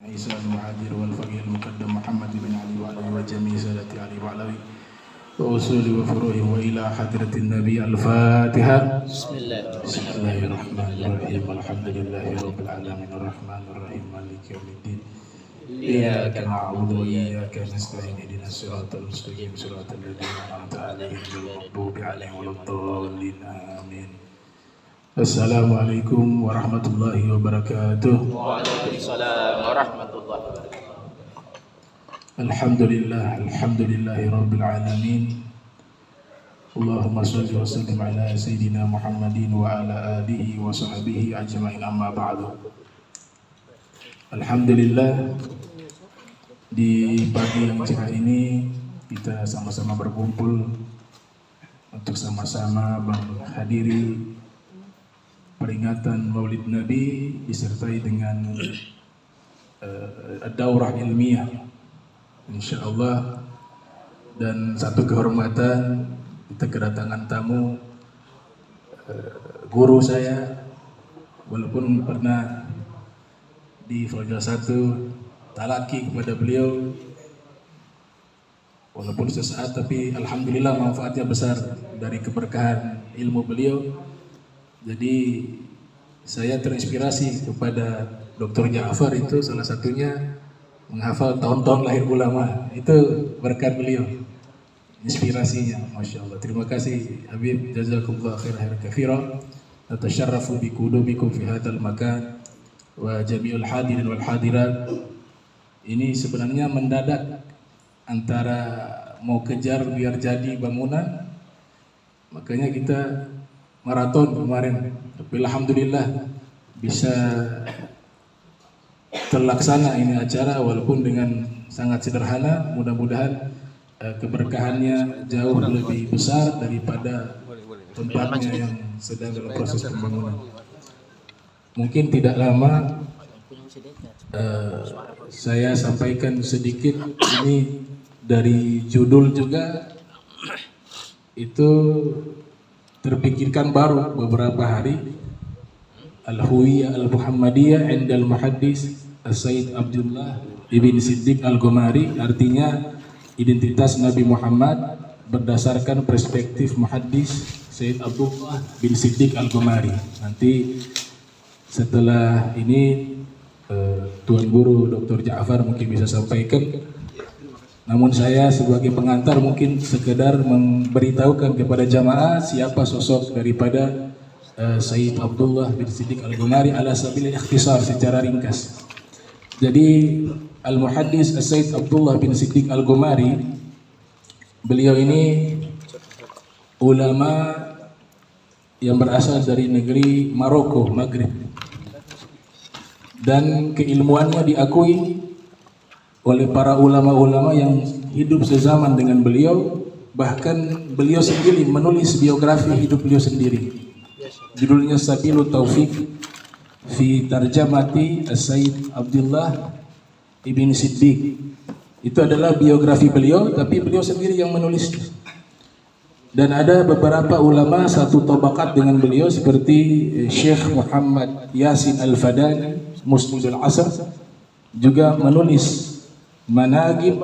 عيسى المهاجر والفقيه المقدم محمد بن علي وعلي وجميع سادة علي وعلوي وأصول وفروع وإلى حضرة النبي الفاتحة. بسم الله الرحمن الرحيم. الحمد لله رب العالمين الرحمن الرحيم مالك يوم الدين إياك نعبد وإياك نستعين اهدنا الصراط المستقيم صراط الذين أنعمت عليهم غير المغضوب عليهم ولا الضالين آمين. Assalamualaikum warahmatullahi wabarakatuh. Waalaikumsalam warahmatullahi wabarakatuh. Alhamdulillahi rabbil alamin. Allahumma shalli wa sallim ala sayyidina Muhammadin wa ala alihi wa sahbihi ajma'in, amma ba'du. Alhamdulillah, di pagi yang cerah ini kita sama-sama berkumpul untuk sama-sama menghadiri peringatan Maulid Nabi disertai dengan daurah ilmiah, insyaallah. Dan satu kehormatan, kita kedatangan tamu guru saya, walaupun pernah di Fajar 1 talaki kepada beliau, walaupun sesaat, tapi alhamdulillah manfaatnya besar dari keberkahan ilmu beliau. Jadi saya terinspirasi kepada Dr. Ja'far, itu salah satunya menghafal tahun-tahun lahir ulama, itu berkat beliau, inspirasinya, masya Allah. Terima kasih Habib, jazakumullah khairan katsira. Natasyarrafu bi qudubikum fi hadzal makan wa jami'ul hadirin wal hadirat. Ini sebenarnya mendadak, antara mau kejar biar jadi bangunan, makanya kita maraton kemarin, tapi alhamdulillah bisa terlaksana ini acara walaupun dengan sangat sederhana. Mudah-mudahan keberkahannya jauh lebih besar daripada tempatnya yang sedang dalam proses pembangunan. Mungkin tidak lama saya sampaikan sedikit, ini dari judul juga itu terpikirkan baru beberapa hari. Al-Huwiyah Al-Muhammadiyah Indal Muhaddis As-Sayyid Abdullah Ibn Siddiq Al-Ghumari, artinya identitas Nabi Muhammad berdasarkan perspektif muhaddis Sayyid Abdullah bin Siddiq Al-Ghumari. Nanti setelah ini Tuan Guru Dr. Ja'far mungkin bisa sampaikan. Namun saya sebagai pengantar mungkin sekedar memberitahukan kepada jamaah siapa sosok daripada Sayyid Abdullah bin Siddiq Al-Ghumari ala sabil ikhtisar, secara ringkas. Jadi Al-Muhaddis Sayyid Abdullah bin Siddiq Al-Ghumari, beliau ini ulama yang berasal dari negeri Maroko, Maghrib, dan keilmuannya diakui oleh para ulama-ulama yang hidup sezaman dengan beliau. Bahkan beliau sendiri menulis biografi hidup beliau sendiri, judulnya Sabilut Taufiq fi Tarjamati As-Sayyid Abdullah Ibn Siddiq. Itu adalah biografi beliau, tapi beliau sendiri yang menulis. Dan ada beberapa ulama satu tabakat dengan beliau seperti Syekh Muhammad Yasin Al-Fadani Musnidul Asr, juga menulis managib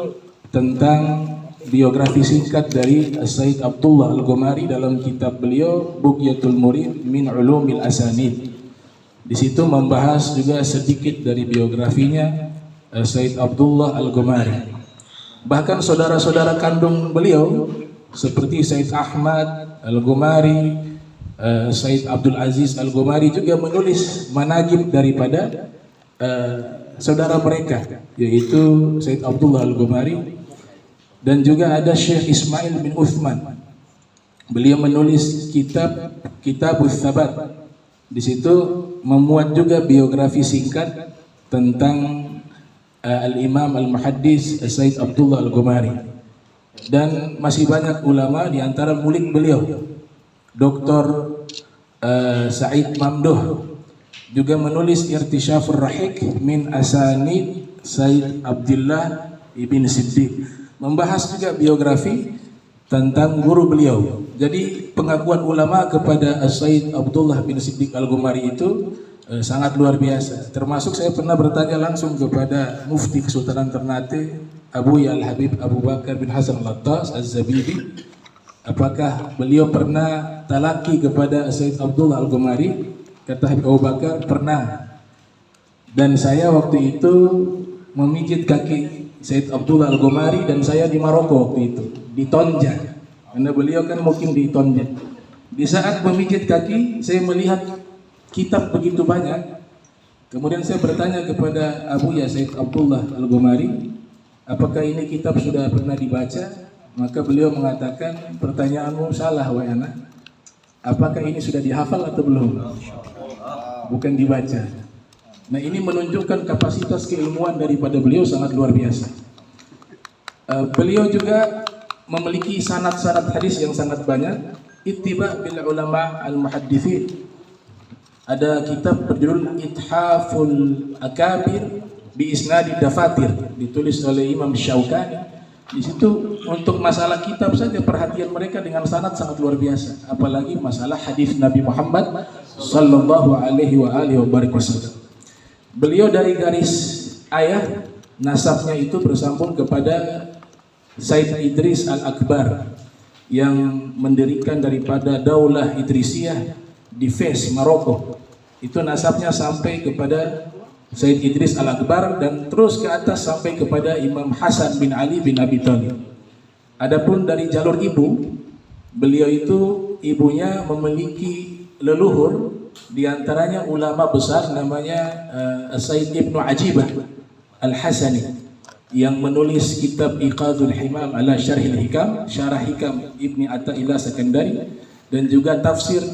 tentang biografi singkat dari Sayyid Abdullah Al-Ghumari dalam kitab beliau Bughyatul Murid min Ulumil Asanid. Di situ membahas juga sedikit dari biografinya Sayyid Abdullah Al-Ghumari. Bahkan saudara-saudara kandung beliau seperti Sayyid Ahmad Al-Ghumari, Sayyid Abdul Aziz Al-Ghumari juga menulis managib daripada saudara mereka, yaitu Sayyid Abdullah Al-Ghumari. Dan juga ada Syekh Ismail bin Uthman, beliau menulis Kitabus Tsabat. Di situ memuat juga biografi singkat tentang Al-Imam Al-Muhaddis Sayyid Abdullah Al-Ghumari. Dan masih banyak ulama, di antara murid beliau Dr. Said Mamduh juga menulis Irtisyafur Rahik min Asanid Sayyid Abdullah Ibn Siddiq, membahas juga biografi tentang guru beliau. Jadi pengakuan ulama kepada Sayyid Abdullah bin Siddiq Al-Ghumari itu sangat luar biasa. Termasuk saya pernah bertanya langsung kepada Mufti Kesultanan Ternate Abu Al Habib Abu Bakar bin Hasan Al-Attas Az-Zabidi, apakah beliau pernah talaki kepada Sayyid Abdullah Al-Ghumari? Kata Habib Abu Bakar, pernah. Dan saya waktu itu memijit kaki Sayyid Abdullah Al-Ghumari dan saya di Maroko waktu itu, di Tonja. Karena beliau kan mukim di Tonja. Di saat memijit kaki, saya melihat kitab begitu banyak. Kemudian saya bertanya kepada Abu ya Sayyid Abdullah Al-Ghumari, apakah ini kitab sudah pernah dibaca? Maka beliau mengatakan, pertanyaanmu salah wahai anak. Apakah ini sudah dihafal atau belum? Bukan dibaca. Nah, ini menunjukkan kapasitas keilmuan daripada beliau sangat luar biasa. Beliau juga memiliki sanad-sanad hadis yang sangat banyak. Ittiba bil ulama al-muhaddithin. Ada kitab berjudul Ithaful Akabir bi Isnadi Dafatir, ditulis oleh Imam Syaukani. Di situ untuk masalah kitab saja perhatian mereka dengan sanad sangat luar biasa, apalagi masalah hadis Nabi Muhammad sallallahu alaihi wasallam. Beliau dari garis ayah, nasabnya itu bersambung kepada Said Idris Al-Akbar yang mendirikan daripada Daulah Idrisiyah di Fes, Maroko. Itu nasabnya sampai kepada Said Idris Al-Akbar dan terus ke atas sampai kepada Imam Hasan bin Ali bin Abi Thalib. Adapun dari jalur ibu, beliau itu ibunya memiliki leluhur, diantaranya ulama besar namanya Said Ibnu Ajibah Al-Hasani yang menulis kitab Iqadul Himam ala Syarhil Hikam, Syarah Hikam Ibni Atta'illah Sakandari, dan juga tafsir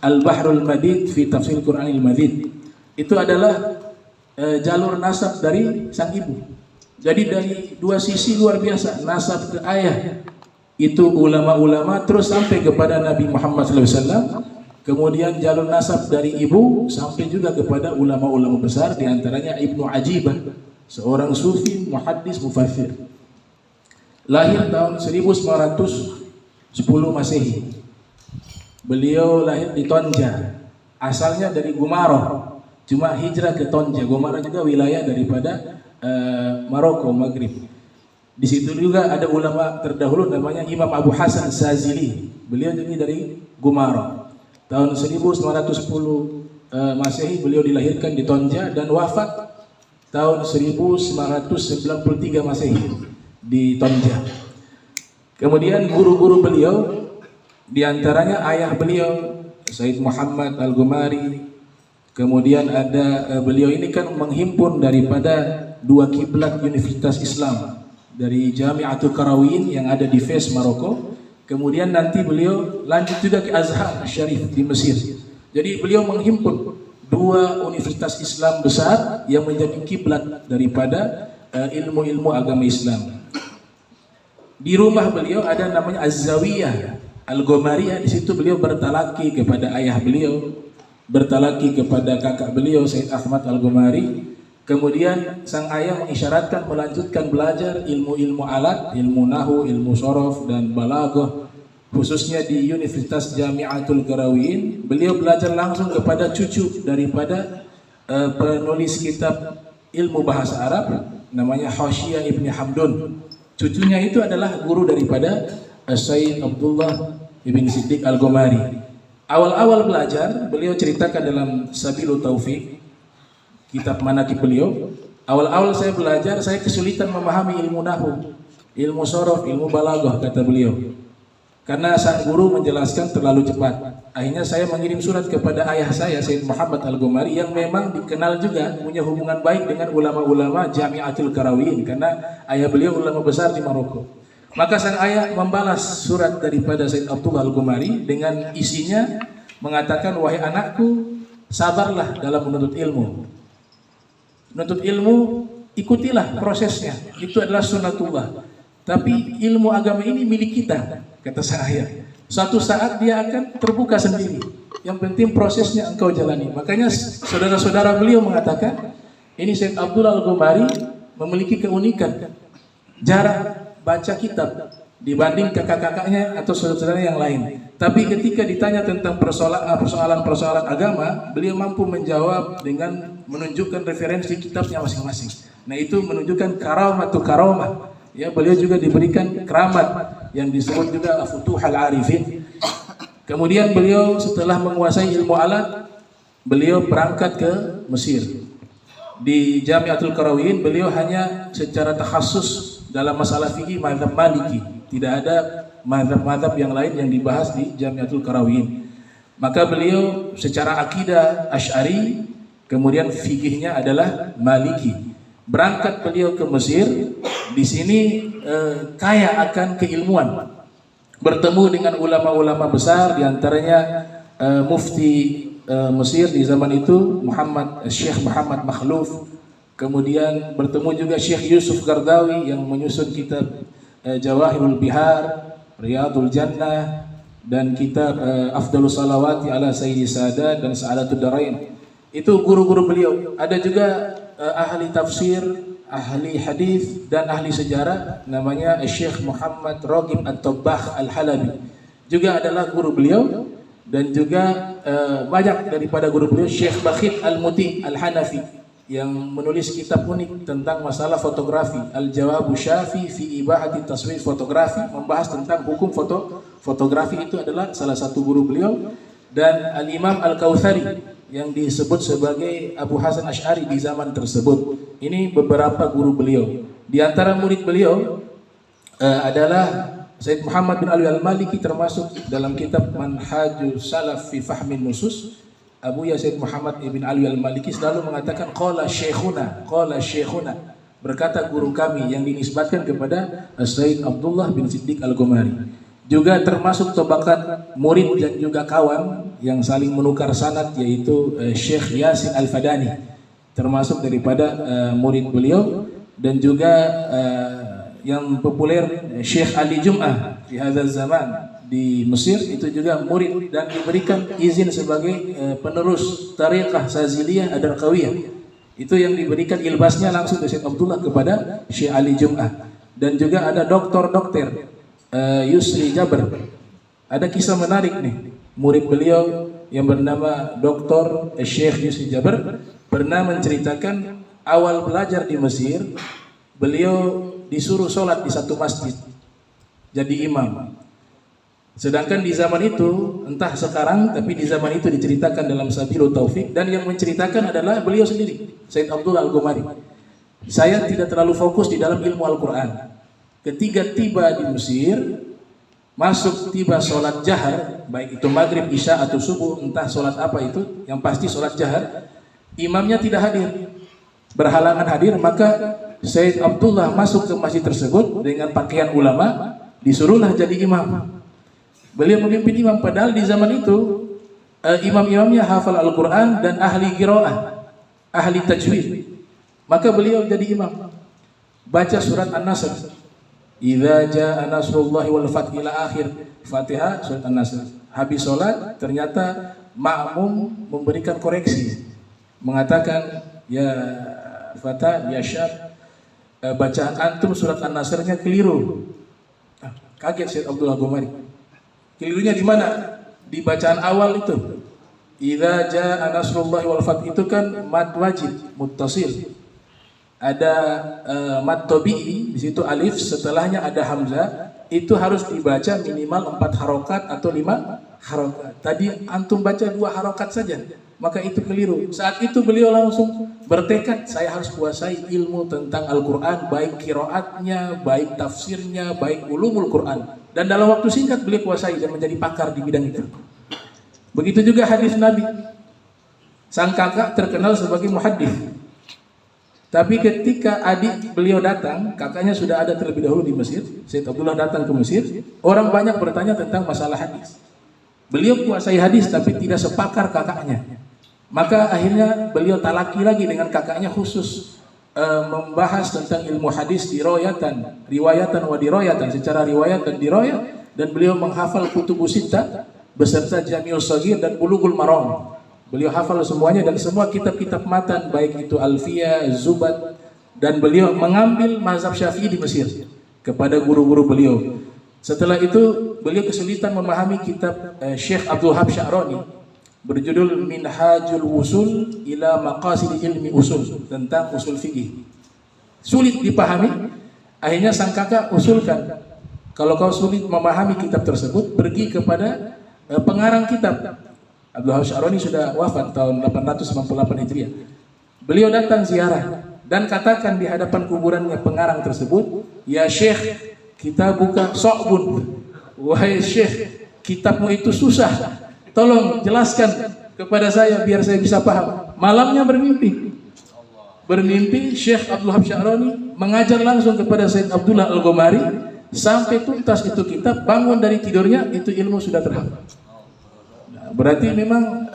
Al-Bahrul Madid fi Tafsir Qur'anil Madid. Itu adalah jalur nasab dari sang ibu. Jadi dari dua sisi luar biasa, nasab ke ayah itu ulama-ulama terus sampai kepada Nabi Muhammad SAW. Kemudian jalur nasab dari ibu sampai juga kepada ulama-ulama besar, diantaranya Ibnu Ajibah, seorang sufi, muhaddis, mufassir. Lahir tahun 1910 Masehi. Beliau lahir di Tonja, asalnya dari Gumaroh, cuma hijrah ke Tonja. Gumaroh juga wilayah daripada Maroko, Maghrib. Di situ juga ada ulama terdahulu namanya Imam Abu Hasan Sazili. Beliau juga dari Gumaroh. Tahun 1910 Masehi beliau dilahirkan di Tonja dan wafat tahun 1993 Masehi di Tonja. Kemudian guru-guru beliau, diantaranya ayah beliau Said Muhammad Al-Ghumari. Kemudian ada beliau ini kan menghimpun daripada dua kiblat Universitas Islam dari Jami'atul Qarawiyyin yang ada di Fes, Maroko. Kemudian nanti beliau lanjut juga ke Azhar Syarif di Mesir. Jadi beliau menghimpun dua universitas Islam besar yang menjadi kiblat daripada ilmu-ilmu agama Islam. Di rumah beliau ada namanya Az-Zawiyah Al-Ghomariyah. Di situ beliau bertalaki kepada ayah beliau, bertalaki kepada kakak beliau Said Ahmad Al-Ghumari. Kemudian sang ayah mengisyaratkan melanjutkan belajar ilmu-ilmu alat, ilmu nahu, ilmu sorof dan balaghah, khususnya di Universitas Jami'atul Qarawiyyin. Beliau belajar langsung kepada cucu daripada penulis kitab ilmu bahasa Arab namanya Hashiyah Ibni Hamdun. Cucunya itu adalah guru daripada Sayyid Abdullah Ibn Siddiq Al-Ghumari. Awal-awal belajar, beliau ceritakan dalam Sabilul Taufiq, kitab manaqib beliau. Awal-awal saya belajar, saya kesulitan memahami ilmu nahu, ilmu sorof, ilmu balaghah, kata beliau. Karena sang guru menjelaskan terlalu cepat. Akhirnya saya mengirim surat kepada ayah saya, Sayyid Muhammad Al-Ghumari, yang memang dikenal juga punya hubungan baik dengan ulama-ulama Jami'atul Qarawiyyin, karena ayah beliau ulama besar di Maroko. Maka sang ayah membalas surat daripada Sayyid Abdullah Al-Ghumari dengan isinya mengatakan, wahai anakku, sabarlah dalam menuntut ilmu. Menuntut ilmu, ikutilah prosesnya. Itu adalah sunnatullah. Tapi ilmu agama ini milik kita, kata sang ayah. Suatu saat dia akan terbuka sendiri. Yang penting prosesnya engkau jalani. Makanya saudara-saudara beliau mengatakan, ini Sayyid Abdullah Al-Ghumari memiliki keunikan. Jarang baca kitab, dibanding kakak-kakaknya atau saudara-saudara yang lain. Tapi ketika ditanya tentang persoalan-persoalan agama, beliau mampu menjawab dengan menunjukkan referensi kitabnya masing-masing. Nah, itu menunjukkan karamah. Ya, beliau juga diberikan keramat yang disebut juga Futuhul Arifin. Kemudian beliau setelah menguasai ilmu alat, beliau berangkat ke Mesir. Di Jami'atul Qarawiyyin beliau hanya secara takhasus dalam masalah fikih mazhab Maliki. Tidak ada mazhab-mazhab yang lain yang dibahas di Jami'atul Qarawiyyin. Maka beliau secara akidah Asy'ari, kemudian fikihnya adalah Maliki. Berangkat beliau ke Mesir, di sini kaya akan keilmuan. Bertemu dengan ulama-ulama besar, diantaranya Mufti Mesir di zaman itu Syekh Muhammad Makhluf. Kemudian bertemu juga Syekh Yusuf Qaradawi yang menyusun kitab Jawahirul Bihar, Riyadul Jannah, dan kitab Afdalus Salawati ala Sayyidi Sadat dan Sa'adatud Darain. Itu guru-guru beliau. Ada juga ahli tafsir, ahli hadis dan ahli sejarah, namanya Syekh Muhammad Ragib At-Tabbah Al-Halabi. Juga adalah guru beliau. Dan juga banyak daripada guru beliau, Syekh Bakhit Al-Muti Al-Hanafi, yang menulis kitab unik tentang masalah fotografi, Al-Jawabu Syafi fi Ibahati Taswir Fotografi, membahas tentang hukum fotografi. Itu adalah salah satu guru beliau. Dan Al-Imam Al-Kautsari yang disebut sebagai Abu Hasan Asy'ari di zaman tersebut. Ini beberapa guru beliau. Di antara murid beliau adalah Sayyid Muhammad bin Ali Al-Maliki, termasuk dalam kitab Manhajus Salaf fi Fahmin Nusus. Abu ya Sayyid Muhammad bin Ali Al-Maliki selalu mengatakan qala syekhuna, berkata guru kami, yang dinisbatkan kepada Sayyid Abdullah bin Siddiq Al-Gomari. Juga termasuk tobakan murid dan juga kawan yang saling menukar sanad, yaitu Syekh Yasin Al-Fadani, termasuk daripada murid beliau. Dan juga yang populer Syekh Ali Jum'ah di hadzal zaman di Mesir, itu juga murid dan diberikan izin sebagai penerus tariqah Saziliyah Ad-Darqawiyah. Itu yang diberikan ilbasnya langsung dari Syekh Abdullah kepada Syekh Ali Jum'ah. Dan juga ada dokter Yusri Jabr. Ada kisah menarik nih, murid beliau yang bernama Dr. Syekh Yusri Jabr pernah menceritakan awal belajar di Mesir, beliau disuruh sholat di satu masjid, jadi imam. Sedangkan di zaman itu, entah sekarang, tapi di zaman itu diceritakan dalam Sabilut Taufik, dan yang menceritakan adalah beliau sendiri, Sayyid Abdullah Al-Gomari. Saya tidak terlalu fokus di dalam ilmu Al-Quran. Ketika tiba di Mesir, tiba sholat jahar, baik itu maghrib, isya atau subuh, entah sholat apa itu, yang pasti sholat jahar, imamnya tidak hadir, berhalangan hadir. Maka Sayyid Abdullah masuk ke masjid tersebut dengan pakaian ulama, disuruhlah jadi imam. Beliau memimpin imam, padahal di zaman itu imam-imamnya hafal Al-Quran dan ahli qiraah, ahli tajwid. Maka beliau jadi imam, baca surat An-Nasr, idza jaa nasrullahi wal fath, ila akhir Fatihah surat An-Nasr. Habis sholat, ternyata makmum memberikan koreksi, mengatakan, ya Fatah, ya Syab, bacaan antum surat An-Nasrnya keliru. Kaget Syekh Abdullah Gomari. Kelirunya di mana? Di bacaan awal itu. Idza jaa nasrullahi wal fath, itu kan mad wajib muttasil. Ada mad tabi'i, di situ alif, setelahnya ada hamzah. Itu harus dibaca minimal 4 harokat atau 5 harokat. Tadi antum baca 2 harokat saja, maka itu keliru. Saat itu beliau langsung bertekad, saya harus kuasai ilmu tentang Al-Quran, baik qiraatnya, baik tafsirnya, baik ulumul Quran. Dan dalam waktu singkat beliau kuasai dan menjadi pakar di bidang itu. Begitu juga hadis Nabi. Sang kakak terkenal sebagai muhaddits. Tapi ketika adik beliau datang, kakaknya sudah ada terlebih dahulu di Mesir, Sayyid Abdullah datang ke Mesir, orang banyak bertanya tentang masalah hadis. Beliau kuasai hadis tapi tidak sepakar kakaknya. Maka akhirnya beliau talaki lagi dengan kakaknya, khusus membahas tentang ilmu hadis riwayatan wa diroyatan, secara riwayat dan diroyat. Dan beliau menghafal Kutubus Sittah beserta Jami'us Shaghir dan Bulughul Maram. Beliau hafal semuanya dan semua kitab-kitab matan, baik itu Alfiyah, Zubat. Dan beliau mengambil mazhab Syafi'i di Mesir kepada guru-guru beliau. Setelah itu beliau kesulitan memahami kitab Syekh Abdul Wahab Sya'rani berjudul Minhajul Wusul ila Maqasid Ilmi Usul, tentang usul fikih. Sulit dipahami, akhirnya sang kakak usulkan, kalau kau sulit memahami kitab tersebut, pergi kepada pengarang kitab. Abdul Wahab Sya'rani sudah wafat tahun 898 Hijriah. Beliau datang ziarah dan katakan di hadapan kuburannya pengarang tersebut, "Ya Syekh, kita buka So'bun. Wahai Syekh, kitabmu itu susah. Tolong jelaskan kepada saya biar saya bisa paham." Malamnya bermimpi Syekh Abdul Wahab Sya'rani mengajar langsung kepada Said Abdullah Al-Ghomari sampai tuntas itu kitab. Bangun dari tidurnya, itu ilmu sudah terhafal. Nah, berarti memang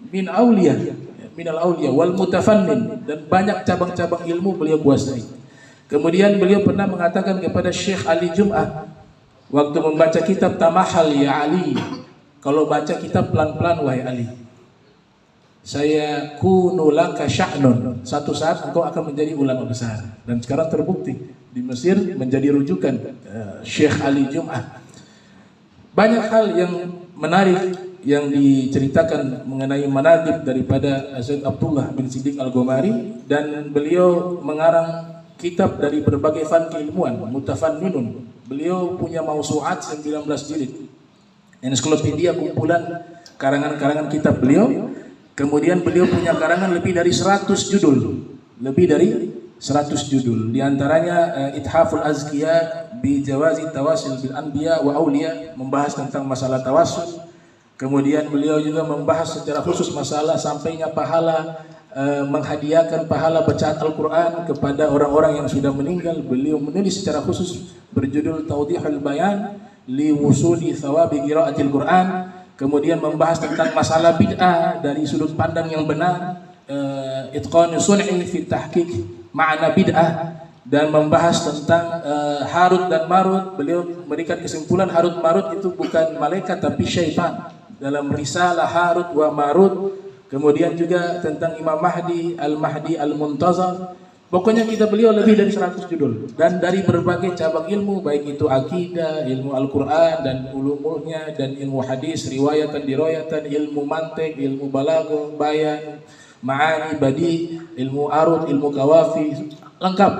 min al-auliya wal mutafannin, dan banyak cabang-cabang ilmu beliau kuasai. Kemudian beliau pernah mengatakan kepada Syekh Ali Jum'ah waktu membaca kitab, "Tamahal ya Ali, kalau baca kitab pelan-pelan wahai Ali. Saya kunu laka sya'nun, satu saat engkau akan menjadi ulama besar." Dan sekarang terbukti di Mesir menjadi rujukan Syekh Ali Jum'ah. Banyak hal yang menarik yang diceritakan mengenai manaqib daripada Said Abdullah bin Siddiq Al-Ghomari, dan beliau mengarang kitab dari berbagai fan keilmuan, mutafanninun. Beliau punya mausu'at 19 jilid, ensiklopedia kumpulan karangan-karangan kitab beliau. Kemudian beliau punya karangan lebih dari 100 judul, di antaranya Ithaful Azkiya bi Jawazi Tawasul bil Anbiya wa Auliya, membahas tentang masalah tawassul. Kemudian beliau juga membahas secara khusus masalah sampainya pahala, menghadiahkan pahala bacaan Al-Quran kepada orang-orang yang sudah meninggal. Beliau menulis secara khusus berjudul Tawdihul Bayan li Wusuli Thawabi Qiraatil Quran. Kemudian membahas tentang masalah bid'ah dari sudut pandang yang benar, Itqanu Sun'i fi Tahqiq Ma'na Bid'ah, dan membahas tentang Harut dan Marut. Beliau memberikan kesimpulan Harut Marut itu bukan malaikat tapi syaitan dalam risalah Harut wa Marut. Kemudian juga tentang Imam Mahdi Al-Muntazar. Pokoknya kitab beliau lebih dari 100 judul, dan dari berbagai cabang ilmu, baik itu akidah, ilmu Al-Quran dan ulumulnya, dan ilmu hadis, riwayatan, dirayatan, ilmu mantik, ilmu balaghah, bayan, ma'ani, badi, ilmu arud, ilmu kawafi, lengkap.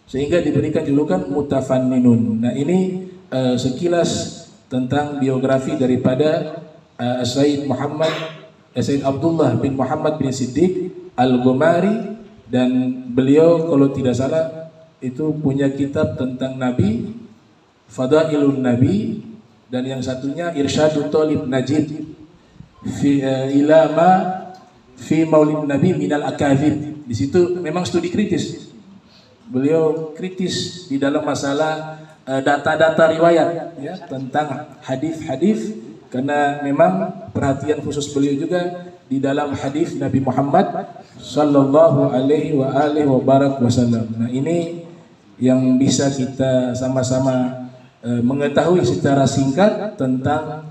Sehingga diberikan julukan mutafanninun. Nah, ini sekilas tentang biografi daripada Said Abdullah bin Muhammad bin Siddiq Al-Ghomari. Dan beliau kalau tidak salah itu punya kitab tentang Nabi, Fadailun Nabi, dan yang satunya Irsyadut Talib Najib ila ma fi Maulid Nabi minal akadzib. Di situ memang studi kritis. Beliau kritis di dalam masalah data-data riwayat ya, tentang hadis-hadis, karena memang perhatian khusus beliau juga di dalam hadis Nabi Muhammad sallallahu alaihi wasallam. Nah, ini yang bisa kita sama-sama mengetahui secara singkat tentang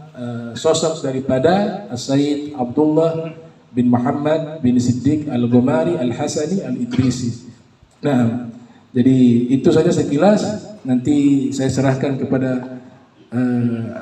sosok daripada Sayyid Abdullah bin Muhammad bin Siddiq Al-Ghomari Al-Hasani Al-Idrisi. Nah, jadi itu saja sekilas. Nanti saya serahkan kepada